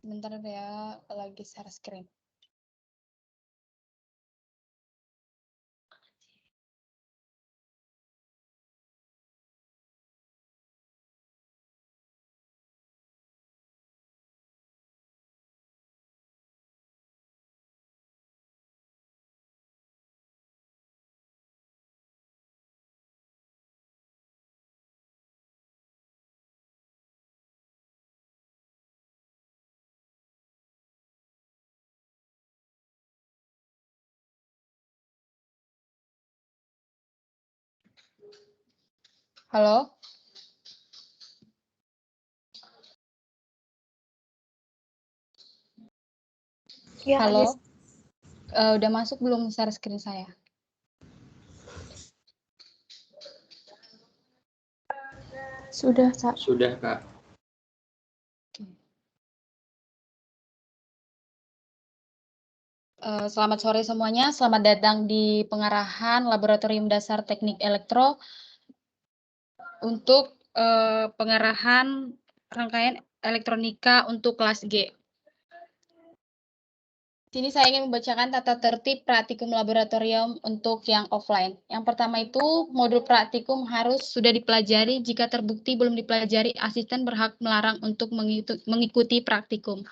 Bentar ya, lagi share screen. Halo? Ya, Halo? Agnes. Udah masuk belum share screen saya? Sudah, Kak. Sudah, Kak. Selamat sore semuanya, selamat datang di pengarahan Laboratorium Dasar Teknik Elektro untuk pengarahan rangkaian elektronika untuk kelas G. Sini saya ingin membacakan tata tertib praktikum laboratorium untuk yang offline. Yang pertama itu, modul praktikum harus sudah dipelajari. Jika terbukti belum dipelajari, asisten berhak melarang untuk mengikuti praktikum.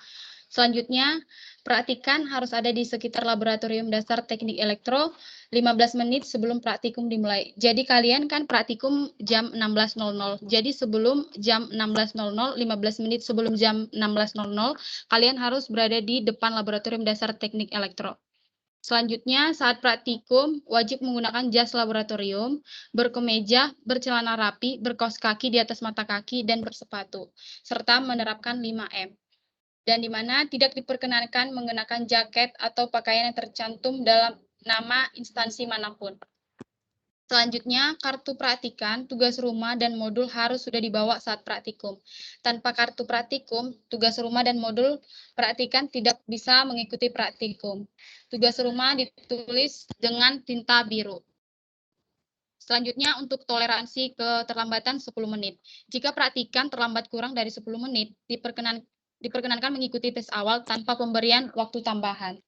Selanjutnya, praktikan harus ada di sekitar laboratorium dasar teknik elektro 15 menit sebelum praktikum dimulai. Jadi kalian kan praktikum jam 16.00. Jadi sebelum jam 16.00, 15 menit sebelum jam 16.00, kalian harus berada di depan laboratorium dasar teknik elektro. Selanjutnya, saat praktikum, wajib menggunakan jas laboratorium, berkemeja, bercelana rapi, berkaos kaki di atas mata kaki, dan bersepatu, serta menerapkan 5M. Dan di mana tidak diperkenankan mengenakan jaket atau pakaian yang tercantum dalam nama instansi manapun. Selanjutnya, kartu praktikan, tugas rumah, dan modul harus sudah dibawa saat praktikum. Tanpa kartu praktikum, tugas rumah dan modul praktikan tidak bisa mengikuti praktikum. Tugas rumah ditulis dengan tinta biru. Selanjutnya, untuk toleransi keterlambatan 10 menit. Jika praktikan terlambat kurang dari 10 menit, diperkenankan mengikuti tes awal tanpa pemberian waktu tambahan.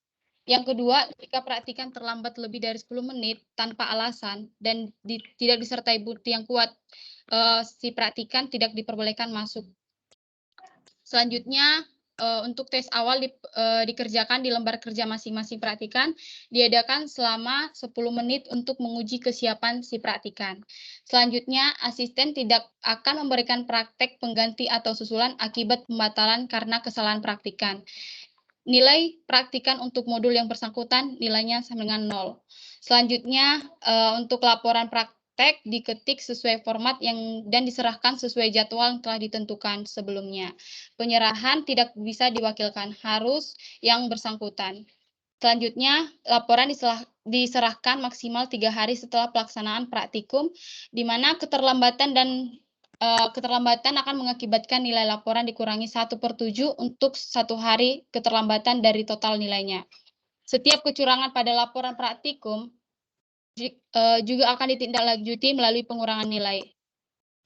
Yang kedua, jika praktikan terlambat lebih dari 10 menit tanpa alasan dan tidak disertai bukti yang kuat, si praktikan tidak diperbolehkan masuk. Selanjutnya, untuk tes awal dikerjakan di lembar kerja masing-masing praktikan, diadakan selama 10 menit untuk menguji kesiapan si praktikan. Selanjutnya, asisten tidak akan memberikan praktek pengganti atau susulan akibat pembatalan karena kesalahan praktikan. Nilai praktikan untuk modul yang bersangkutan nilainya sama dengan 0. Selanjutnya, untuk laporan praktek diketik sesuai format dan diserahkan sesuai jadwal yang telah ditentukan sebelumnya. Penyerahan tidak bisa diwakilkan, harus yang bersangkutan. Selanjutnya, laporan diserahkan maksimal 3 hari setelah pelaksanaan praktikum, di mana keterlambatan akan mengakibatkan nilai laporan dikurangi 1/7 untuk 1 hari keterlambatan dari total nilainya. Setiap kecurangan pada laporan praktikum juga akan ditindaklanjuti melalui pengurangan nilai.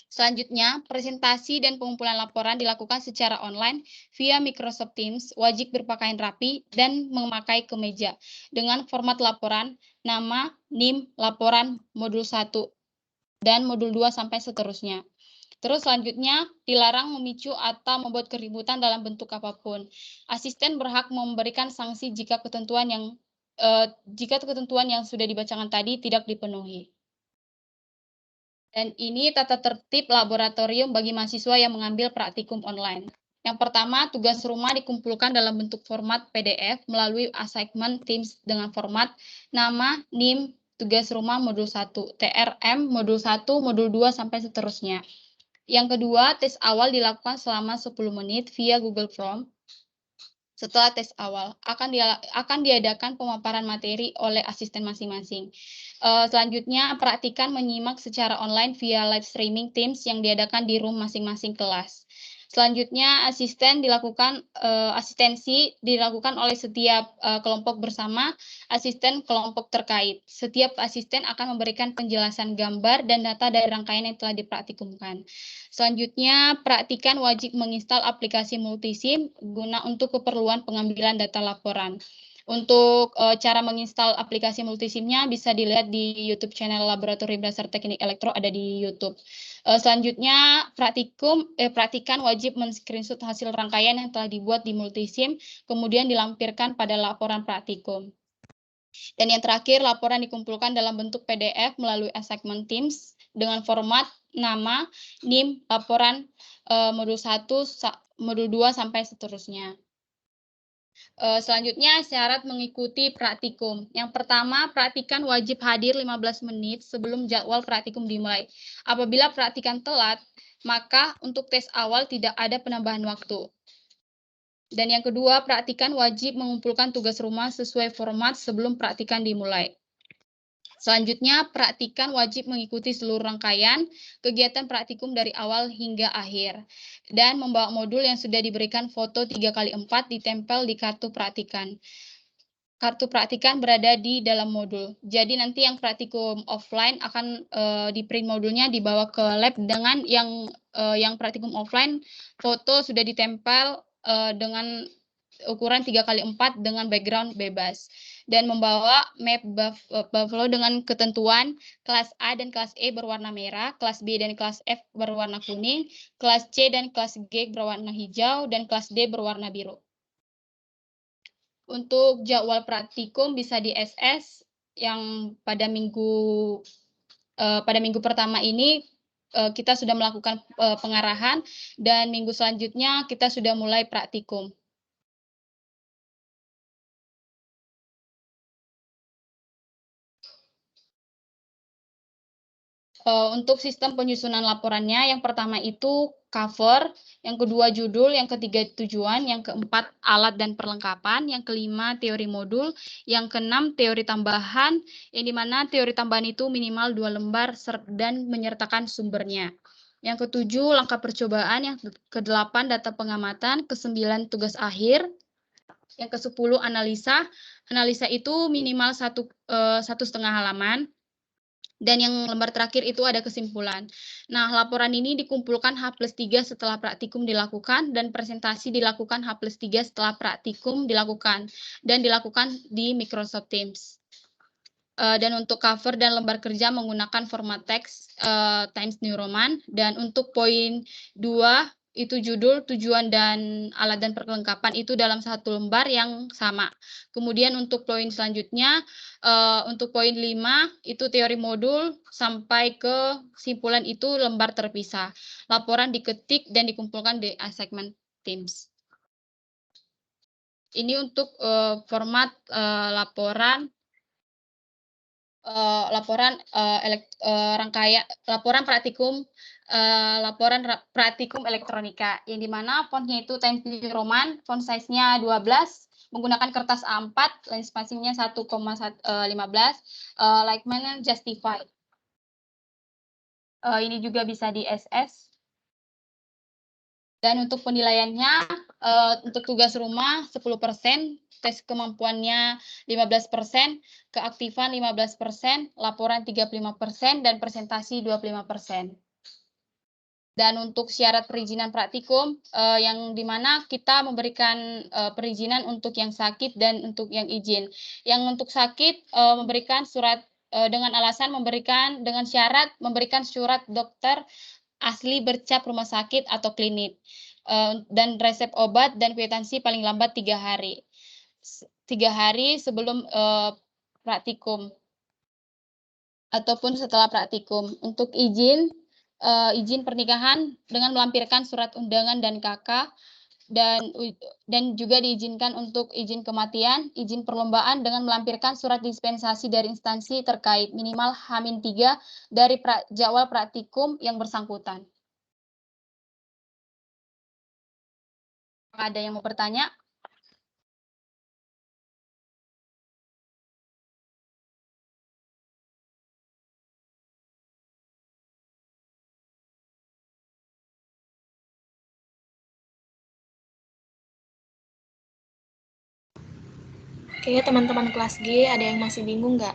Selanjutnya, presentasi dan pengumpulan laporan dilakukan secara online via Microsoft Teams, wajib berpakaian rapi dan memakai kemeja dengan format laporan, nama, NIM, laporan modul 1 dan modul 2 sampai seterusnya. Terus selanjutnya, dilarang memicu atau membuat keributan dalam bentuk apapun. Asisten berhak memberikan sanksi jika ketentuan yang sudah dibacakan tadi tidak dipenuhi. Dan ini tata tertib laboratorium bagi mahasiswa yang mengambil praktikum online. Yang pertama, tugas rumah dikumpulkan dalam bentuk format PDF melalui assignment Teams dengan format nama, NIM, tugas rumah modul 1, TRM modul 1, modul 2 sampai seterusnya. Yang kedua, tes awal dilakukan selama 10 menit via Google Form. Setelah tes awal, akan diadakan pemaparan materi oleh asisten masing-masing. Selanjutnya, praktikan menyimak secara online via live streaming Teams yang diadakan di room masing-masing kelas. Selanjutnya asistensi dilakukan oleh setiap kelompok bersama asisten kelompok terkait. Setiap asisten akan memberikan penjelasan gambar dan data dari rangkaian yang telah dipraktikumkan. Selanjutnya, praktikan wajib menginstal aplikasi multisim guna untuk keperluan pengambilan data laporan. Untuk cara menginstal aplikasi multisimnya bisa dilihat di YouTube channel Laboratorium Dasar Teknik Elektro, ada di YouTube. Selanjutnya, praktikan wajib men-screenshot hasil rangkaian yang telah dibuat di multisim, kemudian dilampirkan pada laporan praktikum. Dan yang terakhir, laporan dikumpulkan dalam bentuk PDF melalui assignment Teams dengan format nama, NIM, laporan modul 1, modul 2, sampai seterusnya. Selanjutnya, syarat mengikuti praktikum. Yang pertama, praktikan wajib hadir 15 menit sebelum jadwal praktikum dimulai. Apabila praktikan telat, maka untuk tes awal tidak ada penambahan waktu. Dan yang kedua, praktikan wajib mengumpulkan tugas rumah sesuai format sebelum praktikan dimulai. Selanjutnya, praktikan wajib mengikuti seluruh rangkaian kegiatan praktikum dari awal hingga akhir. Dan membawa modul yang sudah diberikan foto 3x4 ditempel di kartu praktikan. Kartu praktikan berada di dalam modul. Jadi nanti yang praktikum offline akan di print modulnya dibawa ke lab, dengan yang praktikum offline foto sudah ditempel dengan ukuran 3x4 dengan background bebas, dan membawa map Buffalo dengan ketentuan kelas A dan kelas E berwarna merah, kelas B dan kelas F berwarna kuning, kelas C dan kelas G berwarna hijau, dan kelas D berwarna biru. Untuk jadwal praktikum bisa di SS yang pada minggu pertama ini kita sudah melakukan pengarahan, dan minggu selanjutnya kita sudah mulai praktikum. Untuk sistem penyusunan laporannya, yang pertama itu cover, yang kedua judul, yang ketiga tujuan, yang keempat alat dan perlengkapan, yang kelima teori modul, yang keenam teori tambahan, yang dimana teori tambahan itu minimal 2 lembar dan menyertakan sumbernya. Yang ketujuh langkah percobaan, yang kedelapan data pengamatan, kesembilan tugas akhir, yang kesepuluh analisa. Analisa itu minimal 1,5 halaman. Dan yang lembar terakhir itu ada kesimpulan. Nah, laporan ini dikumpulkan H+3 setelah praktikum dilakukan, dan presentasi dilakukan H+3 setelah praktikum dilakukan, dan dilakukan di Microsoft Teams. Dan untuk cover dan lembar kerja menggunakan format teks Times New Roman. Dan untuk poin 2, itu judul, tujuan, dan alat dan perlengkapan itu dalam satu lembar yang sama. Kemudian untuk poin selanjutnya, untuk poin 5, itu teori modul sampai ke kesimpulan itu lembar terpisah. Laporan diketik dan dikumpulkan di assignment Teams. Ini untuk format laporan laporan praktikum elektronika, yang dimana fontnya itu Times New Roman, font size-nya 12, menggunakan kertas A4, line spacing-nya 1,15, like mana Justify. Ini juga bisa di SS. Dan untuk penilaiannya, untuk tugas rumah 10%, tes kemampuannya 15%, keaktifan 15%, laporan 35%, dan presentasi 25%. Dan untuk syarat perizinan praktikum, yang dimana kita memberikan perizinan untuk yang sakit dan untuk yang izin. Yang untuk sakit memberikan surat dengan alasan dengan syarat memberikan surat dokter asli bercap rumah sakit atau klinik, dan resep obat dan kwitansi paling lambat 3 hari. 3 hari sebelum praktikum ataupun setelah praktikum. Untuk izin pernikahan dengan melampirkan surat undangan dan KK, dan juga diizinkan untuk izin kematian, izin perlombaan dengan melampirkan surat dispensasi dari instansi terkait minimal H-3 dari jadwal praktikum yang bersangkutan. Ada yang mau bertanya? Oke, teman-teman kelas G, ada yang masih bingung nggak?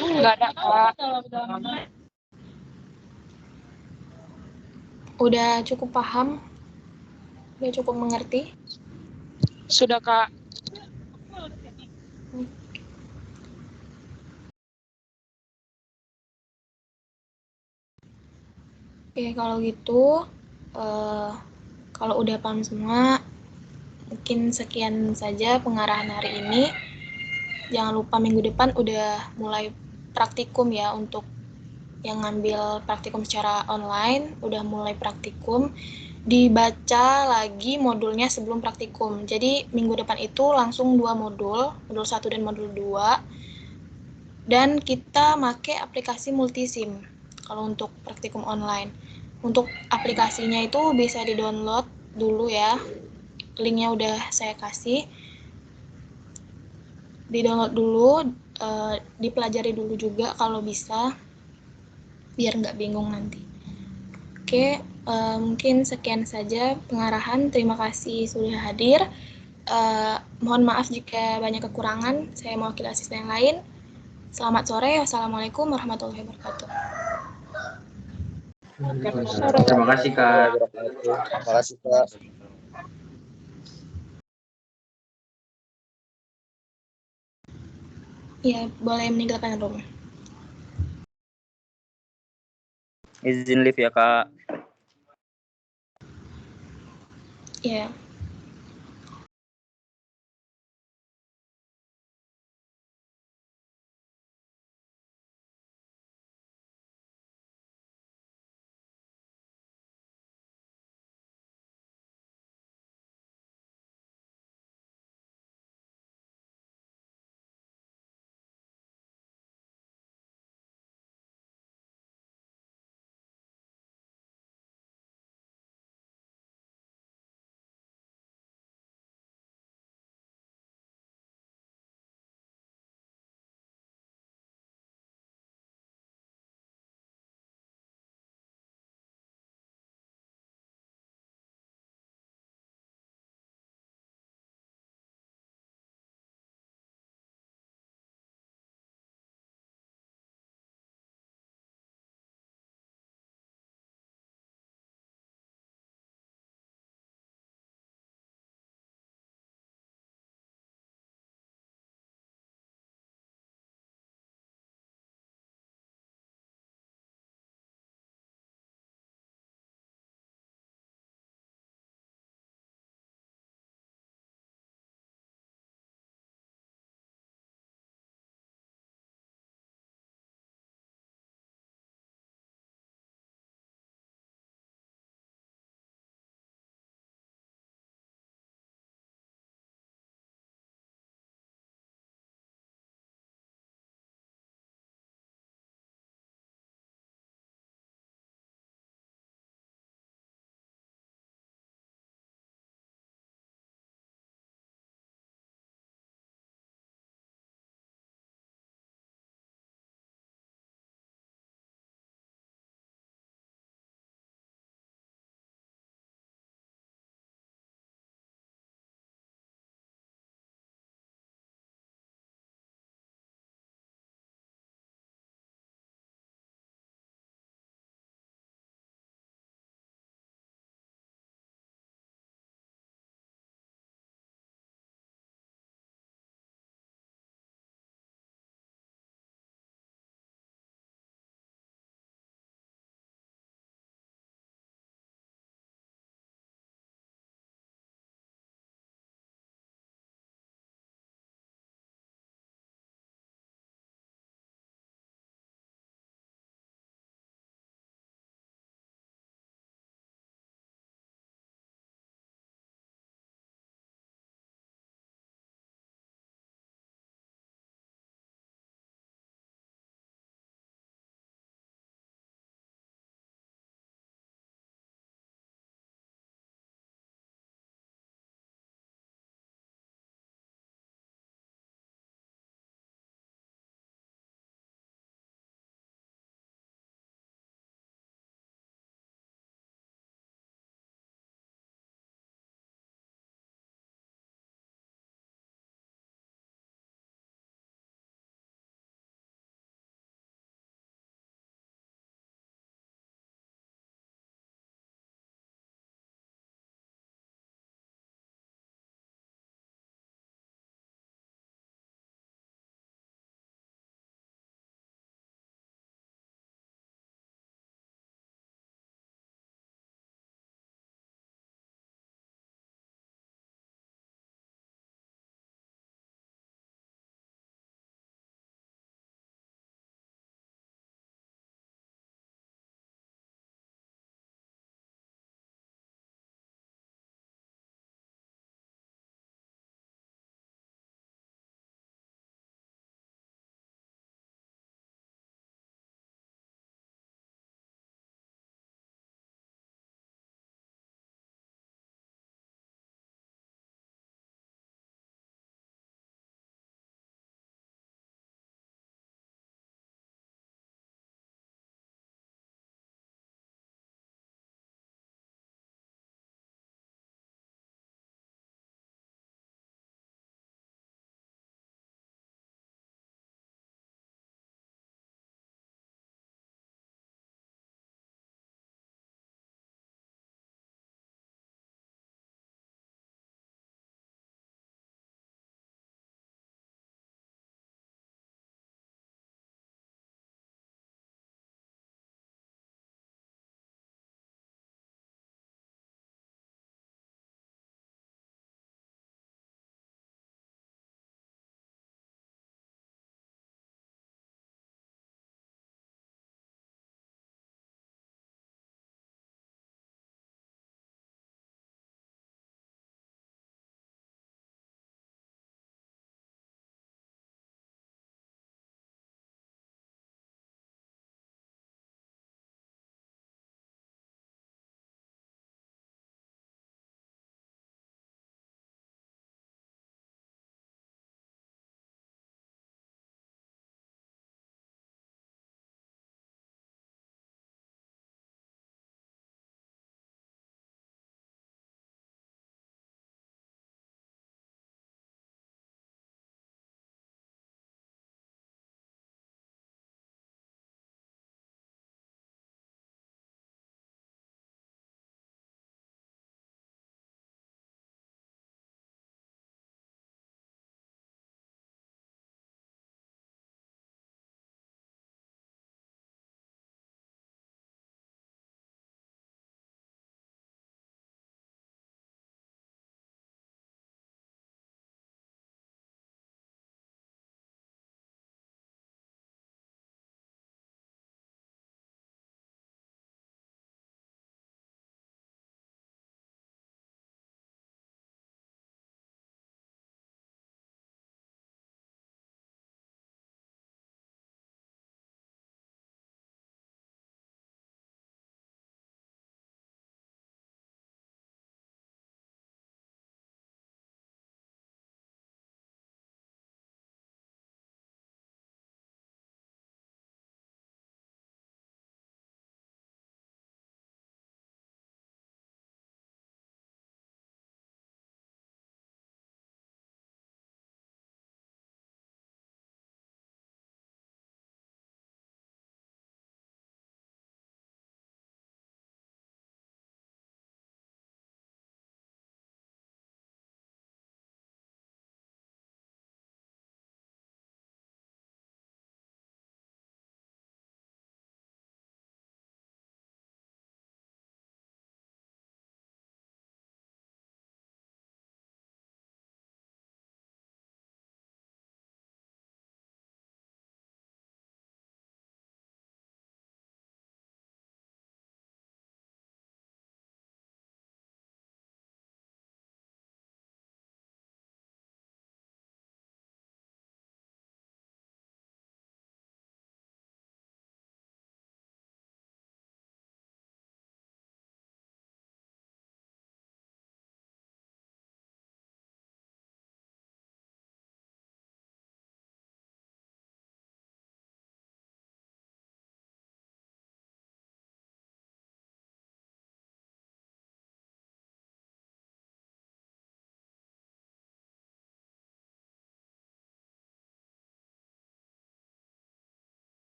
Nggak ada, Kak. Udah cukup paham? Udah cukup mengerti? Sudah, Kak. Oke, kalau gitu, kalau udah paham semua, mungkin sekian saja pengarahan hari ini. Jangan lupa minggu depan udah mulai praktikum ya, untuk yang ngambil praktikum secara online, udah mulai praktikum. Dibaca lagi modulnya sebelum praktikum. Jadi minggu depan itu langsung 2 modul 1 dan modul 2. Dan kita pakai aplikasi multisim kalau untuk praktikum online. Untuk aplikasinya itu bisa di-download dulu ya. Linknya udah saya kasih. Di-download dulu, dipelajari dulu juga kalau bisa, biar nggak bingung nanti. Oke, mungkin sekian saja pengarahan. Terima kasih sudah hadir. Mohon maaf jika banyak kekurangan. Saya mewakili asisten yang lain. Selamat sore. Wassalamualaikum warahmatullahi wabarakatuh. Terima kasih, Kak. Terima kasih, Kak. Ya, boleh meninggalkan room. Izin live ya, Kak. Ya.